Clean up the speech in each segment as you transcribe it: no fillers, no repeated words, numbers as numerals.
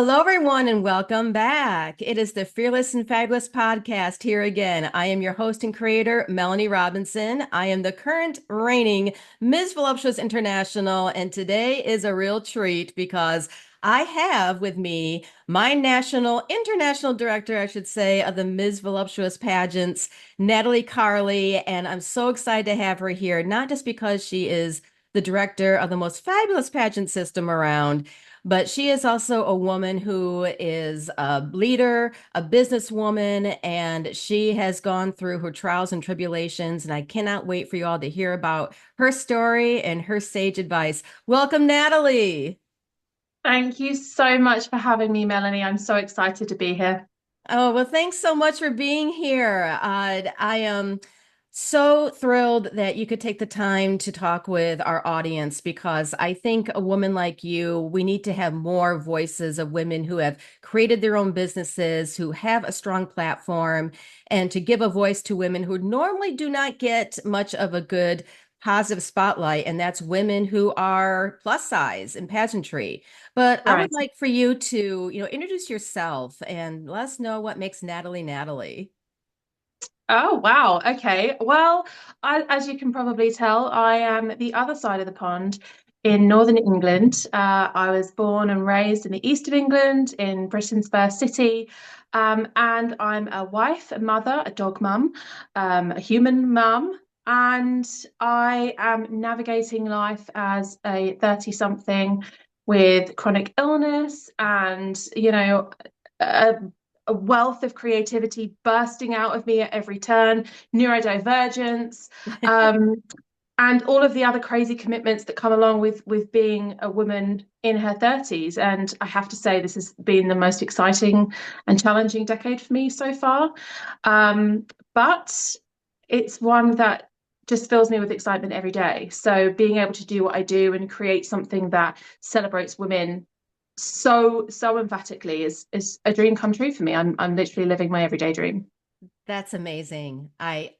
Hello, everyone, and welcome back. It is the Fearless and Fabulous podcast here again. I am your host and creator, Melanie Robinson. I am the current reigning Miss Voluptuous International, and today is a real treat because I have with me my international director, I should say, of the Miss Voluptuous pageants, Natalie Carley, and I'm so excited to have her here, not just because she is the director of the most fabulous pageant system around, but she is also a woman who is a leader, a businesswoman, and she has gone through her trials and tribulations. And I cannot wait for you all to hear about her story and her sage advice. Welcome, Natalie. Thank you so much for having me, Melanie. I'm so excited to be here. Oh, well, thanks so much for being here. I am so thrilled that you could take the time to talk with our audience because I think a woman like you, we need to have more voices of women who have created their own businesses, who have a strong platform, and to give a voice to women who normally do not get much of a good positive spotlight, and that's women who are plus size in pageantry. But I would Right. like for you to, introduce yourself and let us know what makes Natalie Natalie. Oh, wow. Okay. Well, as you can probably tell, I am the other side of the pond in Northern England. I was born and raised in the east of England, in Britain's first city. And I'm a wife, a mother, a dog mum, a human mum. And I am navigating life as a 30-something with chronic illness and, a a wealth of creativity bursting out of me at every turn, neurodivergence, um, and all of the other crazy commitments that come along with being a woman in her 30s. And I have to say, this has been the most exciting and challenging decade for me so far. Um, but it's one that just fills me with excitement every day. So being able to do what I do and create something that celebrates women so emphatically is a dream come true for me. I'm literally living my everyday dream. That's amazing.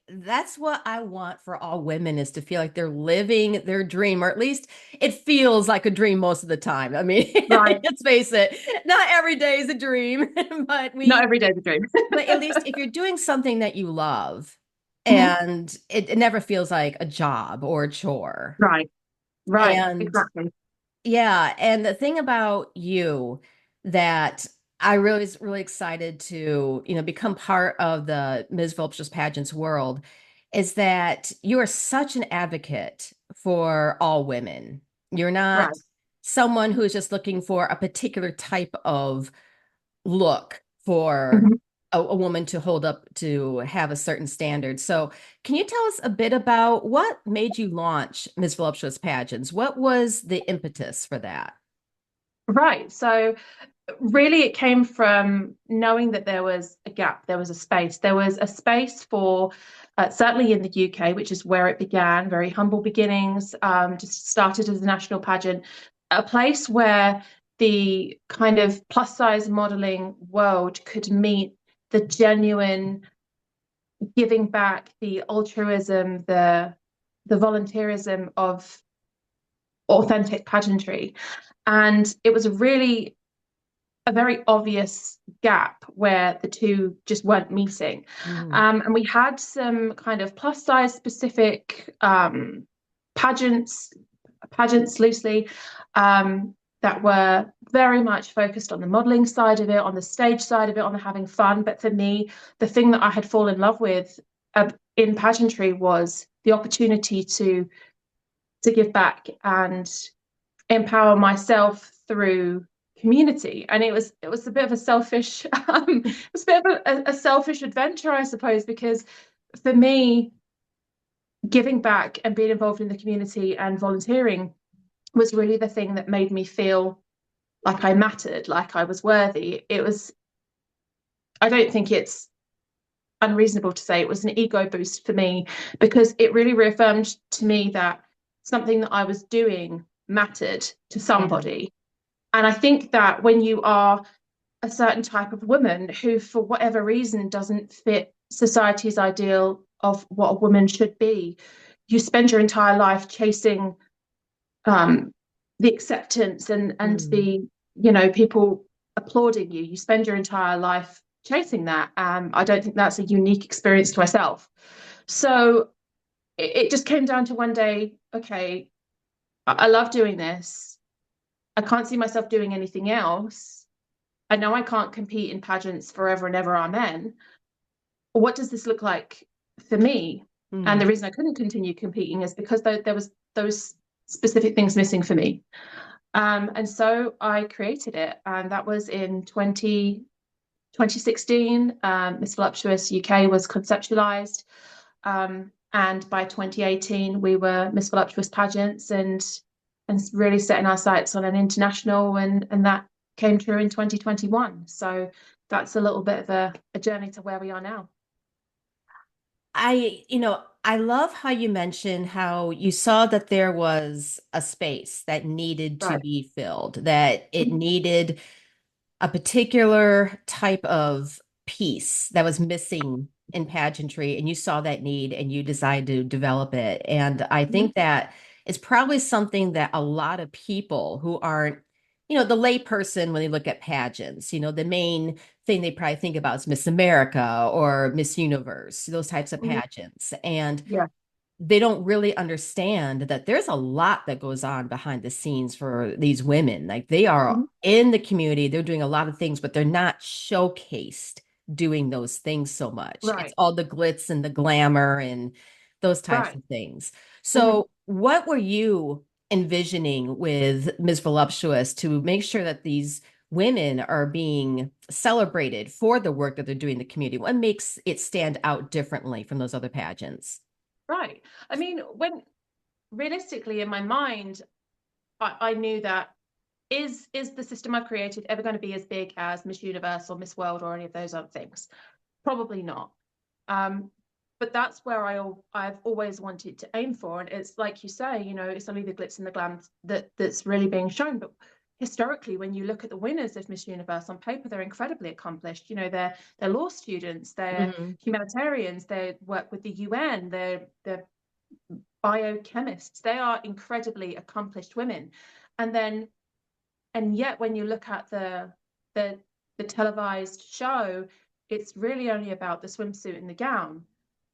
That's what I want for all women is to feel like they're living their dream, or at least it feels like a dream most of the time. I mean, Right. let's face it, not every day is a dream, but Not we, every day's a dream. but at least if you're doing something that you love Mhm. and it never feels like a job or a chore. Right. Right. And Exactly. yeah, and the thing about you that I really was really excited to, become part of the Ms. Voluptuous Pageants world is that you are such an advocate for all women. You're not Right. someone who's just looking for a particular type of look for Mhm. a woman to hold up to have a certain standard. So, can you tell us a bit about what made you launch Ms. Voluptuous Pageants? What was the impetus for that? Right. So really it came from knowing that there was a gap, there was a space. There was a space for certainly in the UK, which is where it began, very humble beginnings, just started as a national pageant, a place where the kind of plus size modeling world could meet the genuine giving back, the altruism, the volunteerism of authentic pageantry. And it was really a very obvious gap where the two just weren't meeting. Mhm. And we had some kind of plus size specific pageants, pageants loosely, that were very much focused on the modeling side of it, on the stage side of it, on the having fun. But for me, the thing that I had fallen in love with in pageantry was the opportunity to give back and empower myself through community. And it was a bit of a selfish it was a bit of a selfish adventure, I suppose, because for me, giving back and being involved in the community and volunteering was really the thing that made me feel like I mattered, like I was worthy. It was, I don't think it's unreasonable to say it was an ego boost for me because it really reaffirmed to me that something that I was doing mattered to Yeah. somebody. And I think that when you are a certain type of woman who, for whatever reason, doesn't fit society's ideal of what a woman should be, you spend your entire life chasing um, the acceptance and Mm. the, people. applauding you. You spend your entire life chasing that. I don't think that's a unique experience to myself. So it just came down to one day, okay, I love doing this. I can't see myself doing anything else. I know I can't compete in pageants forever and ever, amen. What does this look like for me? And Mm. the reason I couldn't continue competing is because there was those specific things missing for me. And so I created it, and that was in 2016. Miss Voluptuous UK was conceptualized. And by 2018, we were Miss Voluptuous Pageants, and really setting our sights on an international, and that came true in 2021. So that's a little bit of a journey to where we are now. I love how you mentioned how you saw that there was a space that needed to Right. be filled, that it Mhm. needed a particular type of piece that was missing in pageantry, and you saw that need and you decided to develop it. And I Mhm. think that is probably something that a lot of people who aren't, the lay person, when they look at pageants, the main thing they probably think about is Miss America or Miss Universe, those types of Mhm. pageants. And Yeah. they don't really understand that there's a lot that goes on behind the scenes for these women. Like, they are Mhm. in the community, they're doing a lot of things, but they're not showcased doing those things so much. It's Right. all the glitz and the glamour and those types Right. of things. Mhm. So, what were you envisioning with Ms. Voluptuous to make sure that these women are being celebrated for the work that they're doing in the community? What makes it stand out differently from those other pageants? Right. I mean, when realistically in my mind, I knew that is the system I've created ever going to be as big as Miss Universe or Miss World or any of those other things? Probably not. Um, but that's where I've always wanted to aim for. And it's like you say, it's only the glitz and the glam that's really being shown. But historically, when you look at the winners of Miss Universe on paper, they're incredibly accomplished. They're law students, they're Mhm. humanitarians, they work with the UN, they're biochemists. They are incredibly accomplished women. And then and yet when you look at the the televised show, it's really only about the swimsuit and the gown,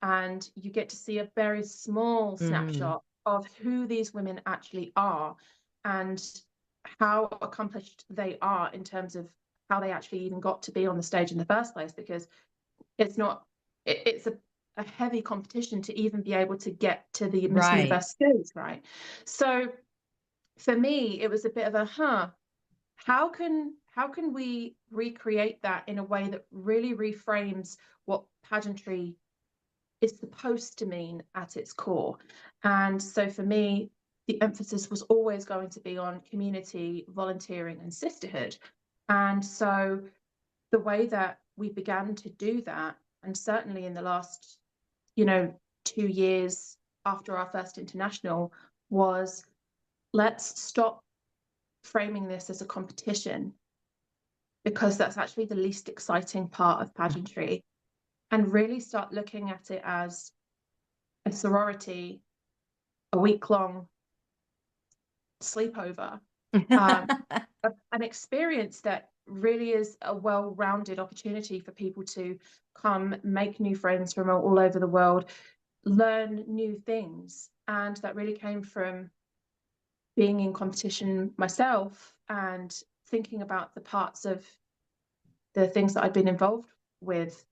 and you get to see a very small Mm. snapshot of who these women actually are and how accomplished they are in terms of how they actually even got to be on the stage in the first place, because it's not it's a heavy competition to even be able to get to the Miss Right. Universe stage, right? So for me it was a bit of a how can we recreate that in a way that really reframes what pageantry is supposed to mean at its core? And so for me, the emphasis was always going to be on community, volunteering, and sisterhood. And so the way that we began to do that, and certainly in the last, you know, 2 years after our first international, was let's stop framing this as a competition, because that's actually the least exciting part of pageantry, and really start looking at it as a sorority, a week long sleepover, um, an experience that really is a well rounded opportunity for people to come make new friends from all over the world, learn new things. And that really came from being in competition myself and thinking about the parts of the things that I'd been involved with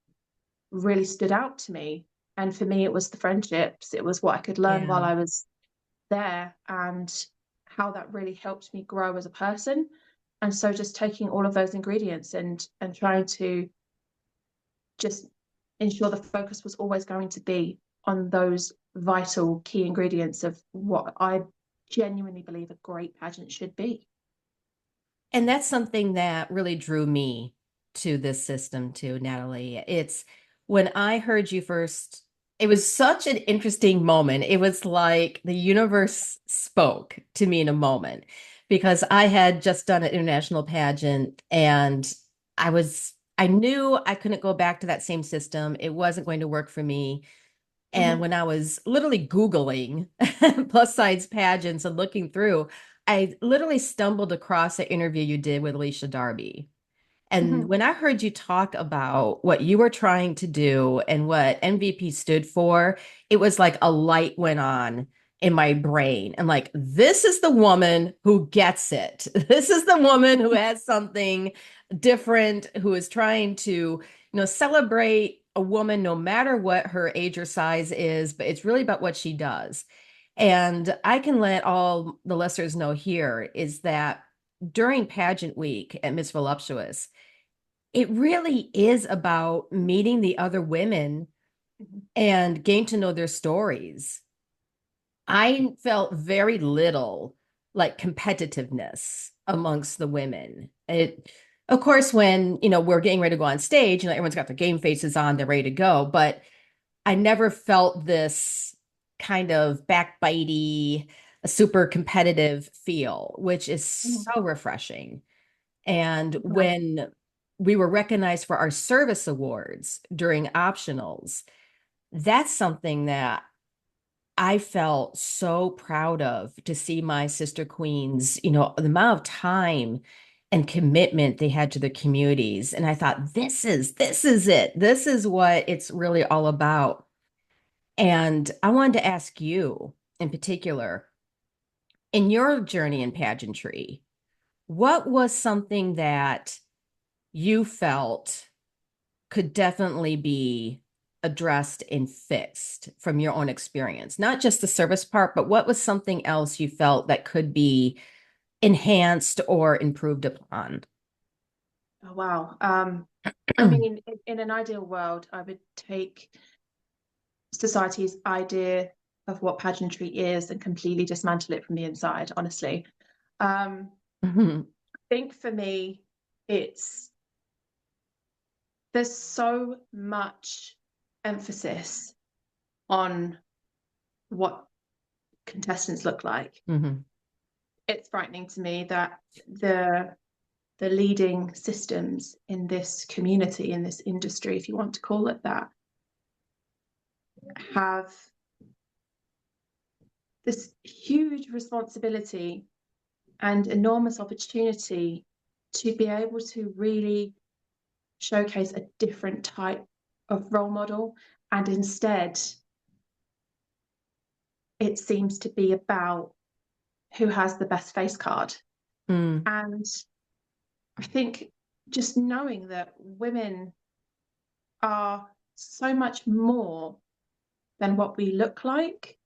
really stood out to me. And for me, it was the friendships, it was what I could learn while Yeah. I was there, and how that really helped me grow as a person. And so just taking all of those ingredients and trying to just ensure the focus was always going to be on those vital key ingredients of what I genuinely believe a great pageant should be. And that's something that really drew me to this system too, Natalie. It's when I heard you first, it was such an interesting moment. It was like the universe spoke to me in a moment, because I had just done an international pageant, and I knew I couldn't go back to that same system. It wasn't going to work for me. And Mhm. when I was literally Googling plus size pageants and looking through, I literally stumbled across an interview you did with Alicia Darby. And Mhm. when I heard you talk about what you were trying to do and what MVP stood for, it was like a light went on in my brain. And like, this is the woman who gets it. This is the woman who has something different, who is trying to, celebrate a woman no matter what her age or size is, but it's really about what she does. And I can let all the listeners know here is that during pageant week at Miss Voluptuous, it really is about meeting the other women Mhm. and getting to know their stories. I felt very little like competitiveness amongst the women. Of course, when, we're getting ready to go on stage, everyone's got their game faces on, they're ready to go. But I never felt this kind of backbitey, super competitive feel, which is Mhm. so refreshing. And Yeah. when we were recognized for our service awards during optionals, that's something that I felt so proud of to see my sister queens, the amount of time and commitment they had to their communities. And I thought, this is it. This is what it's really all about. And I wanted to ask you in particular, in your journey in pageantry, what was something that you felt could definitely be addressed and fixed from your own experience? Not just the service part, but what was something else you felt that could be enhanced or improved upon? Oh, wow. I mean, in an ideal world, I would take society's idea of what pageantry is and completely dismantle it from the inside, honestly. Um, Mhm. I think for me, it's there's so much emphasis on what contestants look like. Mhm. It's frightening to me that the leading systems in this community, in this industry, if you want to call it that, have this huge responsibility and enormous opportunity to be able to really showcase a different type of role model. And instead, it seems to be about who has the best face card. Mm. And I think just knowing that women are so much more than what we look like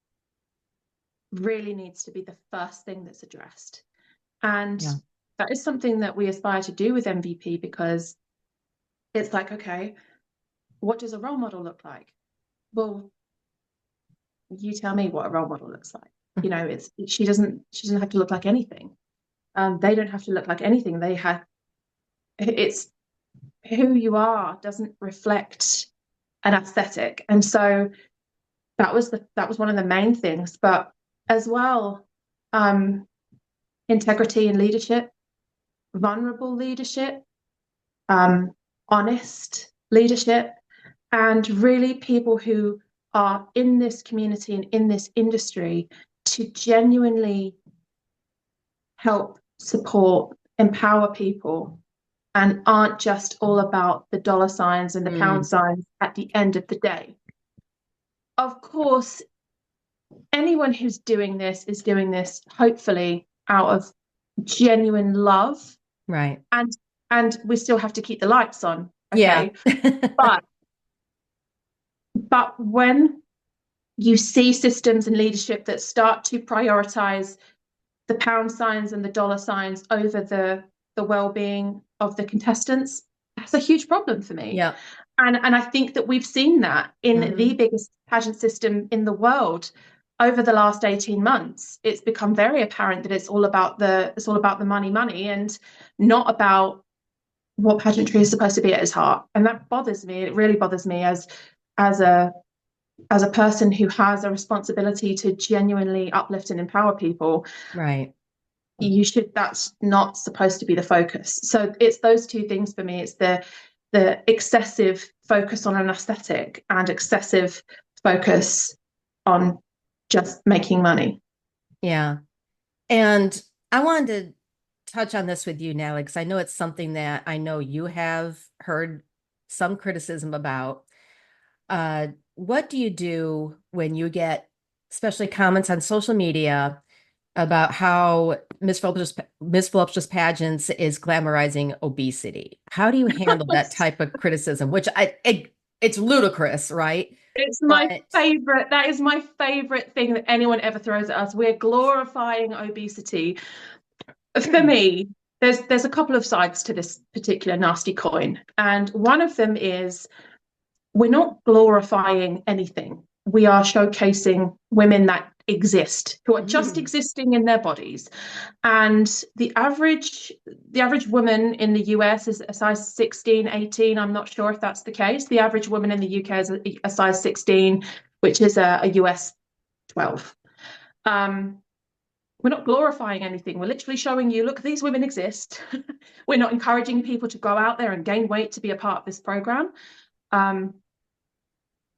really needs to be the first thing that's addressed. And Yeah. that is something that we aspire to do with MVP because it's like, okay, what does a role model look like? Well, you tell me what a role model looks like. You know, it's she doesn't have to look like anything. They don't have to look like anything. They have it's who you are doesn't reflect an aesthetic. And so that was one of the main things. But as well, um, integrity and leadership, vulnerable leadership, um, honest leadership, and really people who are in this community and in this industry to genuinely help, support, empower people and aren't just all about the dollar signs and the pound Mm. signs at the end of the day. Of course, anyone who's doing this is doing this hopefully out of genuine love Right. and we still have to keep the lights on, Yeah. okay? But when you see systems and leadership that start to prioritize the pound signs and the dollar signs over the well-being of the contestants, that's a huge problem for me. Yeah. And I think that we've seen that in the Hmm. biggest pageant system in the world over the last 18 months. It's become very apparent that it's all about the money and not about what pageantry is supposed to be at its heart. And that bothers me. It really bothers me as a as a person who has a responsibility to genuinely uplift and empower people. Right. That's not supposed to be the focus. So it's those two things for me. It's the excessive focus on an aesthetic and excessive focus on just making money. Yeah. And I wanted touch on this with you, Natalie, because I know it's something that I know you have heard some criticism about. What do you do when you get, especially comments on social media about how Miss Voluptuous Pageants is glamorizing obesity? How do you handle that type of criticism? It's ludicrous, right? It's my But favorite. That is my favorite thing that anyone ever throws at us. We're glorifying obesity. For me, there's a couple of sides to this particular nasty coin, and one of them is we're not glorifying anything. We are showcasing women that exist, who are just existing in their bodies. And the average woman in the US is a size 16, 18. I'm not sure if that's the case. The average woman in the UK is a size 16, which is a US 12. We're not glorifying anything. We're literally showing you, look, these women exist. We're not encouraging people to go out there and gain weight to be a part of this program.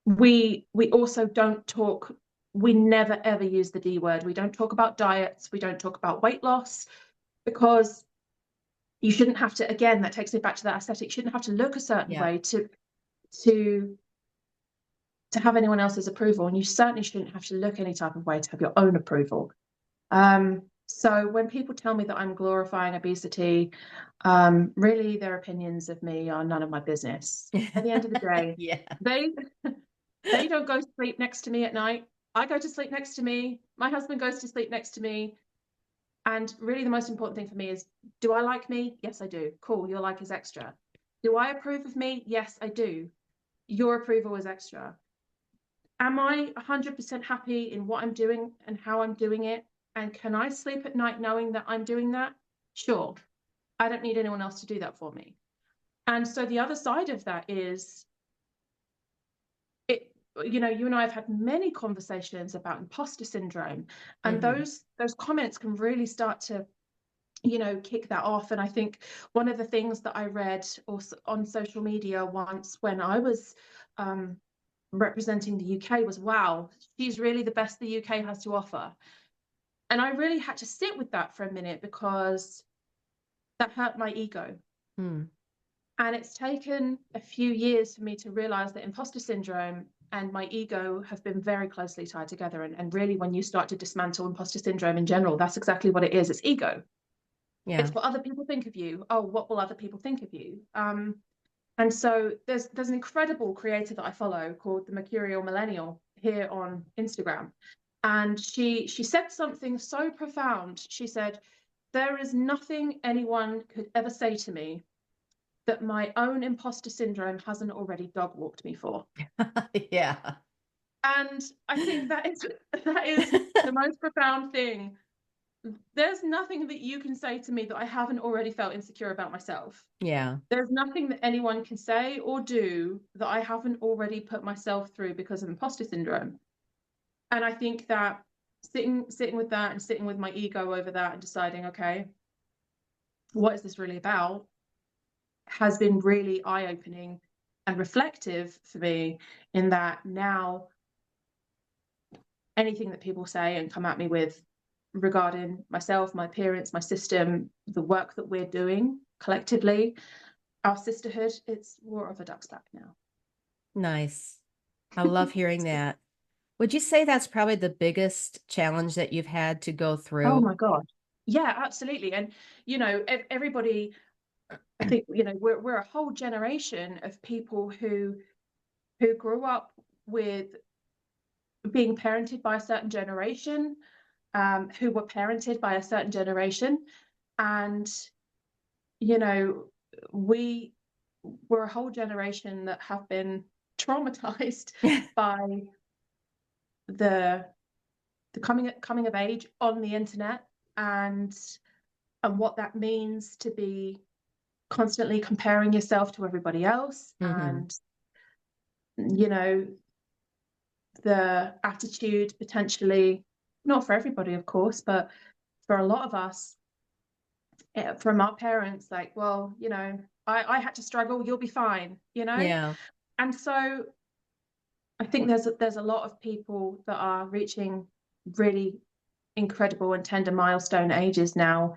We also don't talk, we never ever use the D word. We don't talk about diets. We don't talk about weight loss, because you shouldn't have to, again, that takes me back to that aesthetic, you shouldn't have to look a certain way to have anyone else's approval. And you certainly shouldn't have to look any type of way to have your own approval. So when people tell me that I'm glorifying obesity, really their opinions of me are none of my business. At the end of the day, yeah, they don't go to sleep next to me at night. I go to sleep next to me. My husband goes to sleep next to me. And really the most important thing for me is, do I like me? Yes, I do. Cool, your like is extra. Do I approve of me? Yes, I do. Your approval is extra. Am I 100% happy in what I'm doing and how I'm doing it? And can I sleep at night knowing that I'm doing that? Sure. I don't need anyone else to do that for me. And so the other side of that is, you and I have had many conversations about imposter syndrome, and those comments can really start to kick that off. And I think one of the things that I read also on social media once when I was representing the UK was, wow, she's really the best the UK has to offer. And I really had to sit with that for a minute, because that hurt my ego. And it's taken a few years for me to realize that imposter syndrome and my ego have been very closely tied together. And really, when you start to dismantle imposter syndrome in general, that's exactly what it is. It's ego. yeah, It's what other people think of you. Oh, what will other people think of you? And so there's an incredible creator that I follow called the Mercurial Millennial here on Instagram. And she said something so profound. She said, there is nothing anyone could ever say to me that my own imposter syndrome hasn't already dog walked me for. yeah. And I think that is the most profound thing. There's nothing that you can say to me that I haven't already felt insecure about myself. Yeah. There's nothing that anyone can say or do that I haven't already put myself through because of imposter syndrome. And I think that sitting with that and sitting with my ego over that and deciding, okay, what is this really about, has been really eye-opening and reflective for me, in that now anything that people say and come at me with regarding myself, my appearance, my system, the work that we're doing collectively, our sisterhood, it's water off a duck's back now. Nice. I love hearing that. Would you say that's probably the biggest challenge that you've had to go Oh through? my God. Yeah, absolutely. And, everybody, I think, we're a whole generation of people who grew up with being parented by a certain generation, who were parented by a certain generation. And, we were a whole generation that have been traumatized by the coming of age on the internet, and what that means to be constantly comparing yourself to everybody else. And the attitude, potentially not for everybody of course, but for a lot of us, from our parents, like, well, I had to struggle, you'll be fine. Yeah. And so I think there's a lot of people that are reaching really incredible and tender milestone ages now,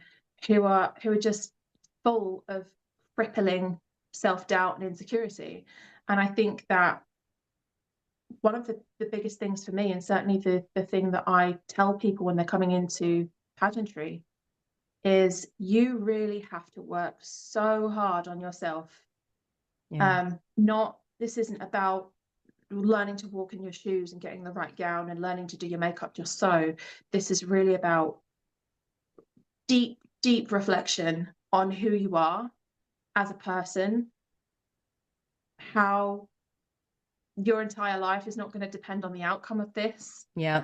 who are just full of crippling self-doubt and insecurity. And I think that one of the biggest things for me, and certainly the thing that I tell people when they're coming into pageantry, is you really have to work so hard on yourself. Yeah. Not This isn't about learning to walk in your shoes and getting the right gown and learning to do your makeup just so. This is really about deep, deep reflection on who you are as a person, how your entire life is not going to depend on the outcome of this, Yeah.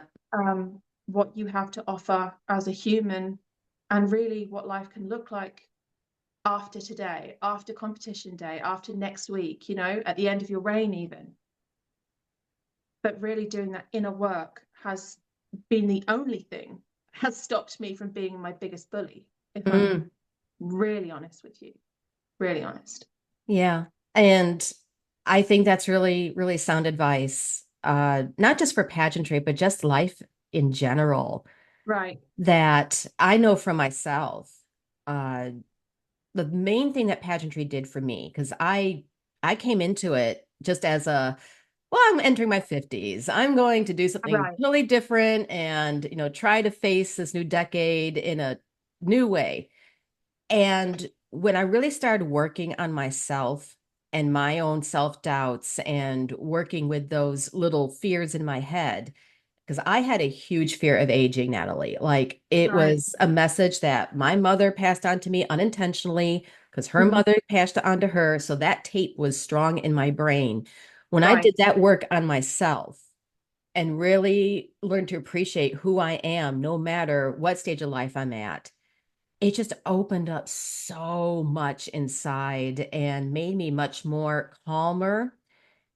what you have to offer as a human, and really what life can look like after today, after competition day, after next week, at the end of your reign even. But really doing that inner work has been the only thing has stopped me from being my biggest bully, if I'm Mm. really honest with you, really honest. Yeah. And I think that's really, really sound advice, not just for pageantry, but just life in general, Right. that I know for myself. Uh, the main thing that pageantry did for me, because I came into it just as a, well, I'm entering my 50s. I'm going to do something Right. really different and, try to face this new decade in a new way. And when I really started working on myself and my own self-doubts and working with those little fears in my head, because I had a huge fear of aging, Natalie. Like it Right. was a message that my mother passed on to me unintentionally because her Mhm. mother passed it on to her. So that tape was strong in my brain. When I Right. did that work on myself and really learned to appreciate who I am, no matter what stage of life I'm at, it just opened up so much inside and made me much more calmer.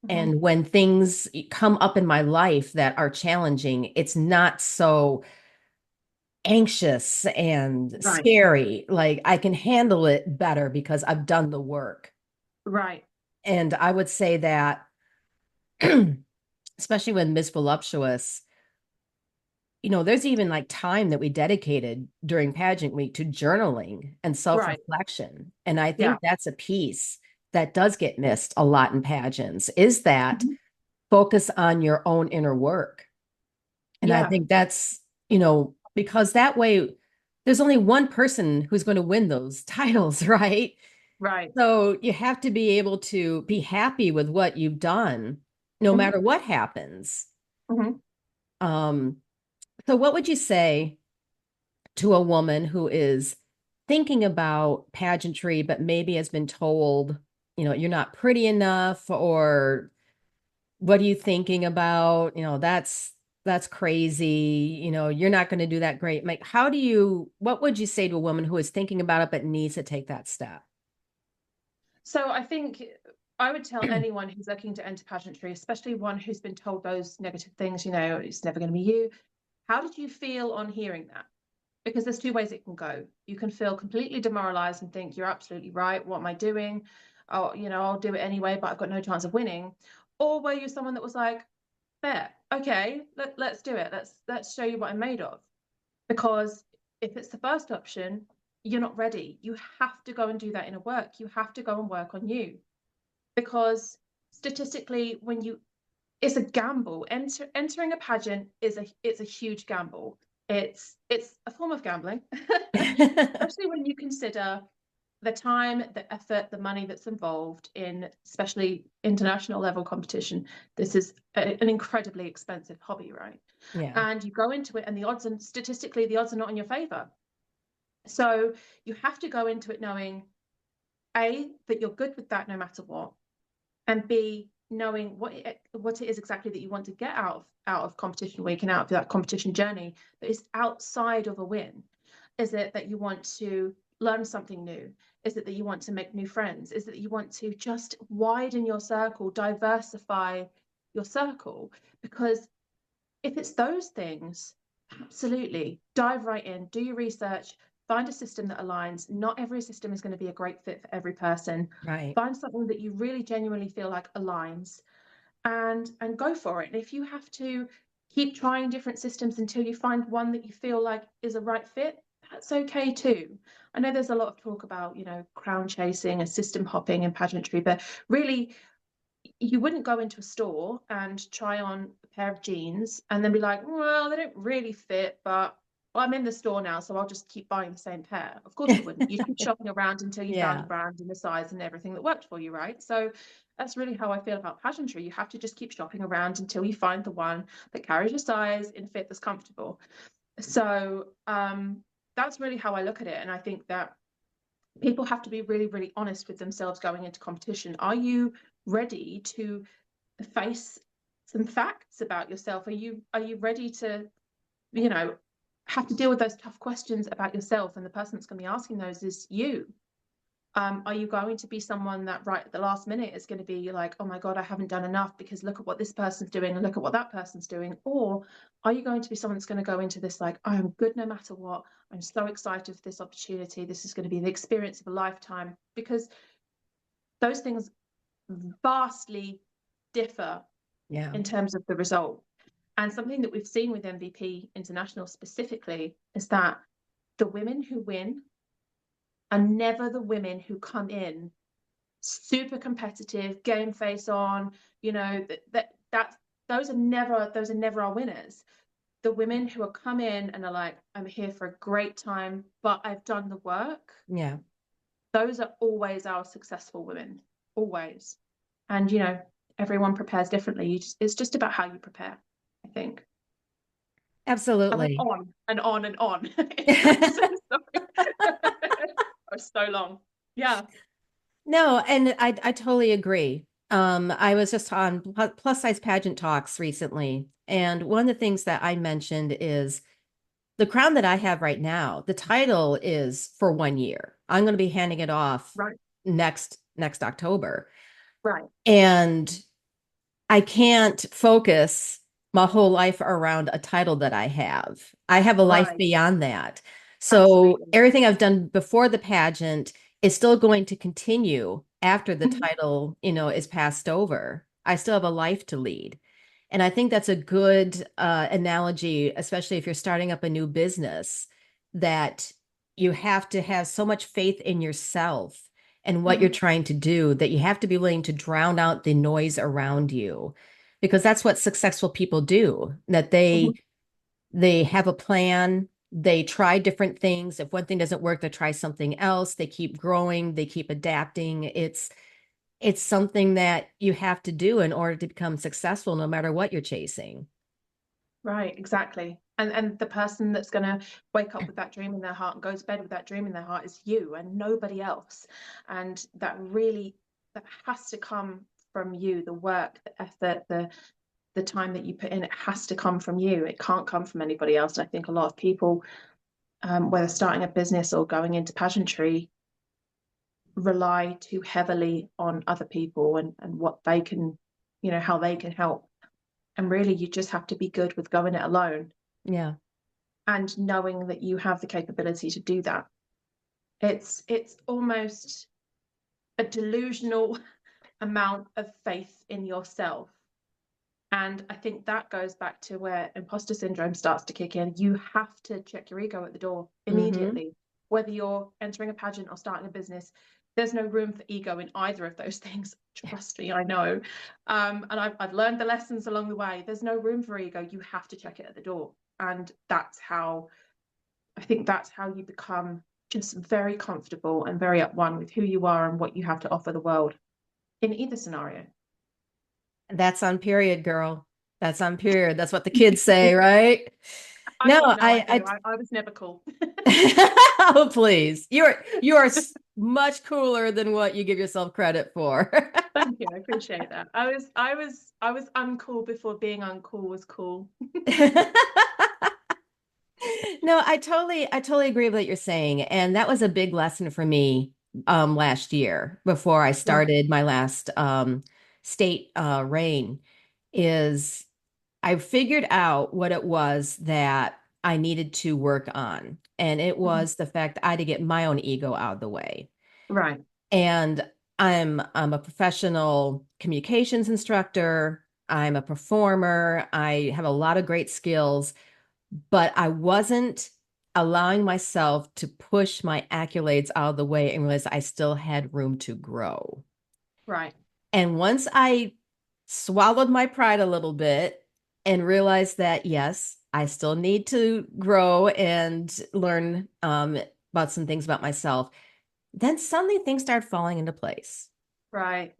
Mhm. And when things come up in my life that are challenging, it's not so anxious and Right. scary. Like I can handle it better because I've done the work. Right. And I would say that, especially with Miss Voluptuous, there's even like time that we dedicated during pageant week to journaling and Right. self-reflection. And I Yeah. think that's a piece that does get missed a lot in pageants is that Mhm. focus on your own inner work. And I Yeah. think that's, because that way there's only one person who's going to win those titles, right? Right. So you have to be able to be happy with what you've done, no Mhm. matter what happens. Mhm. Um, so what would you say to a woman who is thinking about pageantry, but maybe has been told, you're not pretty enough, or what are you thinking about? That's crazy. You're not going to do that great. Like, what would you say to a woman who is thinking about it but needs to take that step? So I think I would tell anyone who's looking to enter pageantry, especially one who's been told those negative things, it's never going to be you. How did you feel on hearing that? Because there's two ways it can go. You can feel completely demoralized and think you're absolutely right. What am I doing? Oh, I'll do it anyway, but I've got no chance of winning. Or were you someone that was like, fair, okay, let's do it. Let's show you what I'm made of. Because if it's the first option, you're not ready. You have to go and do that inner work. You have to go and work on you. Because statistically, it's a gamble. Entering a pageant it's a huge gamble. It's a form of gambling, especially when you consider the time, the effort, the money that's involved in especially international level competition. This is an incredibly expensive hobby, right? Yeah. And you go into it and statistically the odds are not in your favor. So you have to go into it knowing A, that you're good with that no matter what, and B, knowing what it is exactly that you want to get out of competition week and out of that competition journey that is outside of a win. Is it that you want to learn something new? Is it that you want to make new friends? Is it that you want to just widen your circle, diversify your circle? Because if it's those things, absolutely dive right in, do your research, find a system that aligns. Not every system is going to be a great fit for every person. Right. Find something that you really genuinely feel like aligns and go for it. And if you have to keep trying different systems until you find one that you feel like is a right fit, that's okay too. I know there's a lot of talk about, crown chasing and system hopping and pageantry, but really, you wouldn't go into a store and try on a pair of jeans and then be like, well, they don't really fit, but well, I'm in the store now, so I'll just keep buying the same pair. Of course you wouldn't. You'd keep shopping around until you found a Yeah. brand and the size and everything that worked for you, right? So that's really how I feel about pageantry. You have to just keep shopping around until you find the one that carries your size in fit that's comfortable. So that's really how I look at it. And I think that people have to be really, really honest with themselves going into competition. Are you ready to face some facts about yourself? Are you ready to, you know, have to deal with those tough questions about yourself? And the person that's going to be asking those is you. Are you going to be someone that right at the last minute is going to be like, oh my God, I haven't done enough because look at what this person's doing and look at what that person's doing? Or are you going to be someone that's going to go into this like, I am good no matter what. I'm so excited for this opportunity. This is going to be the experience of a lifetime, because those things vastly differ Yeah. in terms of the result. And something that we've seen with MVP International specifically is that the women who win are never the women who come in super competitive, game face on, that those are never our winners. The women who are come in and are like, I'm here for a great time, but I've done the work, Yeah. those are always our successful women. Always. And everyone prepares differently. It's just about how you prepare, I think. I went Absolutely. on and on and on. I'm so sorry. Was so long. Yeah. No, and I totally agree. I was just on plus size pageant talks recently, and one of the things that I mentioned is the crown that I have right now. The title is for 1 year. I'm going to be handing it off Right. next October, Right. and I can't focus my whole life around a title that I have. I have a life Right. beyond that. So Absolutely. everything I've done before the pageant is still going to continue after the Mhm. title, is passed over. I still have a life to lead. And I think that's a good analogy, especially if you're starting up a new business, that you have to have so much faith in yourself and what you're Mhm. trying to do that you have to be willing to drown out the noise around you, because that's what successful people do, that Mhm. they have a plan, they try different things. If one thing doesn't work, they try something else, they keep growing, they keep adapting. It's something that you have to do in order to become successful no matter what you're chasing. Right, exactly. And the person that's going to wake up with that dream in their heart and go to bed with that dream in their heart is you and nobody else. And that has to come from you. The work, the effort, the time that you put in, it has to come from you. It can't come from anybody else. And I think a lot of people, whether starting a business or going into pageantry, rely too heavily on other people and what they can, how they can help. And really, you just have to be good with going it alone Yeah. and knowing that you have the capability to do that. It's almost a delusional amount of faith in yourself. And I think that goes back to where imposter syndrome starts to kick in. You have to check your ego at the door Mm-hmm. immediately. Whether you're entering a pageant or starting a business, there's no room for ego in either of those things. Trust me, I know. And I've learned the lessons along the way. There's no room for ego. You have to check it at the door. And I think that's how you become just very comfortable and very at one with who you are and what you have to offer the world in either scenario. That's on period, girl. That's on period. That's what the kids say, right? I No, have no idea. I was never cool. oh, please. You are much cooler than what you give yourself credit for. Thank you. I appreciate that. I was uncool before being uncool was cool. No, I totally agree with what you're saying. And that was a big lesson for me last year before I Yeah. started my last state reign is I figured out what it was that I needed to work on. And it Mhm. was the fact I had to get my own ego out of the way. Right. And I'm a professional communications instructor. I'm a performer. I have a lot of great skills, but I wasn't allowing myself to push my accolades out of the way and realize I still had room to grow. Right. And once I swallowed my pride a little bit and realized that, yes, I still need to grow and learn about some things about myself, then suddenly things started falling into place. Right.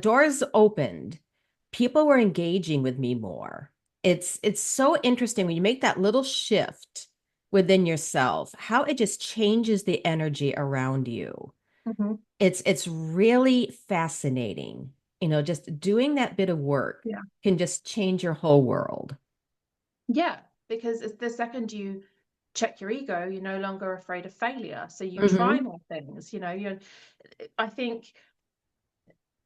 Doors opened. People were engaging with me more. It's so interesting when you make that little shift within yourself, how it just changes the energy around you. Hmm. It's really fascinating. Just doing that bit of work Yeah. can just change your whole world. Yeah, because it's the second you check your ego, you're no longer afraid of failure. So you try Hmm. more things, I think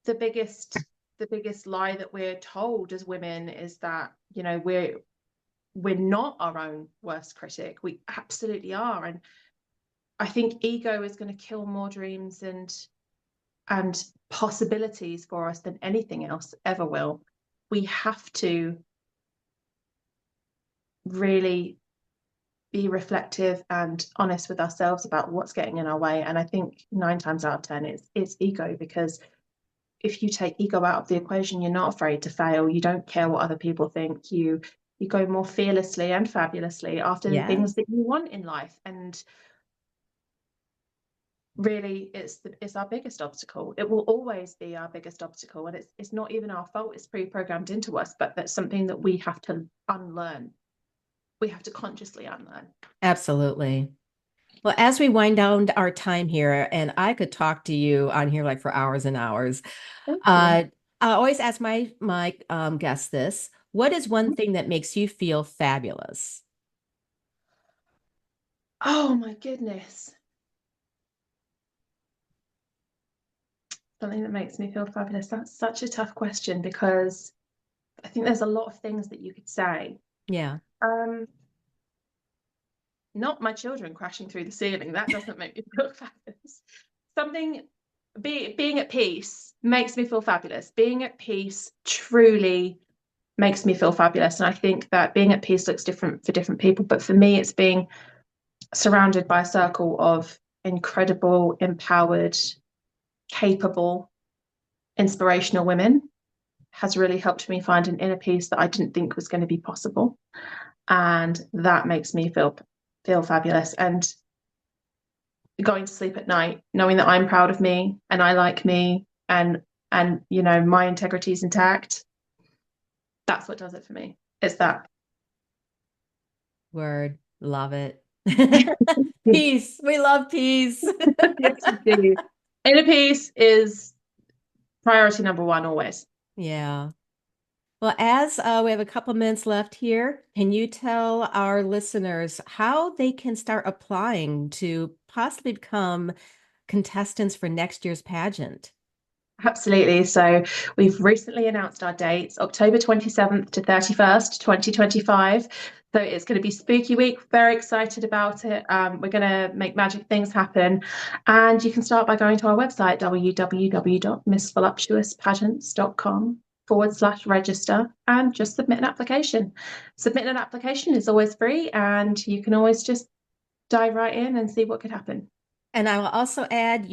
the biggest lie that we're told as women is that, we're not our own worst critic. We absolutely are. And I think ego is going to kill more dreams and possibilities for us than anything else ever will. We have to really be reflective and honest with ourselves about what's getting in our way. And I think 9 times out of 10 it's ego, because if you take ego out of the equation, you're not afraid to fail. You don't care what other people think. You go more fearlessly and fabulously after the Yeah, things that you want in life. And really, it's our biggest obstacle. It will always be our biggest obstacle, and it's not even our fault. It's pre-programmed into us, but that's something that we have to unlearn. We have to consciously unlearn. absolutely. Well, as we wind down our time here, and I could talk to you on here like for hours and hours, Thank you. uh, I always ask my guests this: what is one thing that makes you feel fabulous? Oh my goodness. Something that makes me feel fabulous. That's such a tough question, because I think there's a lot of things that you could say. Yeah. Um, Not my children crashing through the ceiling. That doesn't make me feel fabulous. Something being at peace makes me feel fabulous. Being at peace truly makes me feel fabulous. And I think that being at peace looks different for different people. But for me, it's being surrounded by a circle of incredible, empowered, capable, inspirational women has really helped me find an inner peace that I didn't think was going to be possible. And that makes me feel fabulous. And going to sleep at night knowing that I'm proud of me and I like me, and my integrity is intact, that's what does it for me. It's that. Word. Love it. Peace. We love peace. Yes, we do. Inner peace is priority number one always. Yeah. Well, as we have a couple minutes left here, can you tell our listeners how they can start applying to possibly become contestants for next year's pageant? Absolutely. So we've recently announced our dates, October 27th to 31st, 2025. So it's going to be spooky week. Very excited about it. We're going to make magic things happen. And you can start by going to our website, www.missvoluptuouspageants.com/register, and just submit an application. Submitting an application is always free, and you can always just dive right in and see what could happen. And I will also add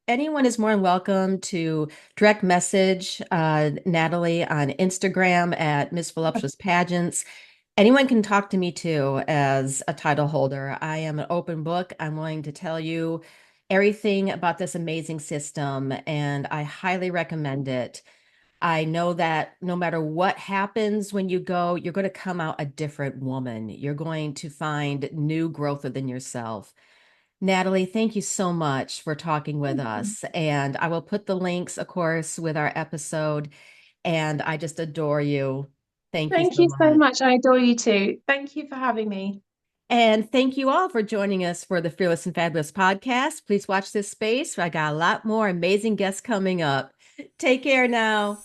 anyone is more than welcome to direct message Natalie on Instagram at Miss Voluptuous Pageants. Anyone can talk to me too as a title holder. I am an open book. I'm willing to tell you everything about this amazing system, and I highly recommend it. I know that no matter what happens when you go, you're going to come out a different woman. You're going to find new growth within yourself. Natalie, thank you so much for talking with us. And I will put the links, of course, with our episode. And I just adore you. Thank you Thank so you so much. much. I adore you too. Thank you for having me. And thank you all for joining us for the Fearless and Fabulous podcast. Please watch this space. I got a lot more amazing guests coming up. Take care now.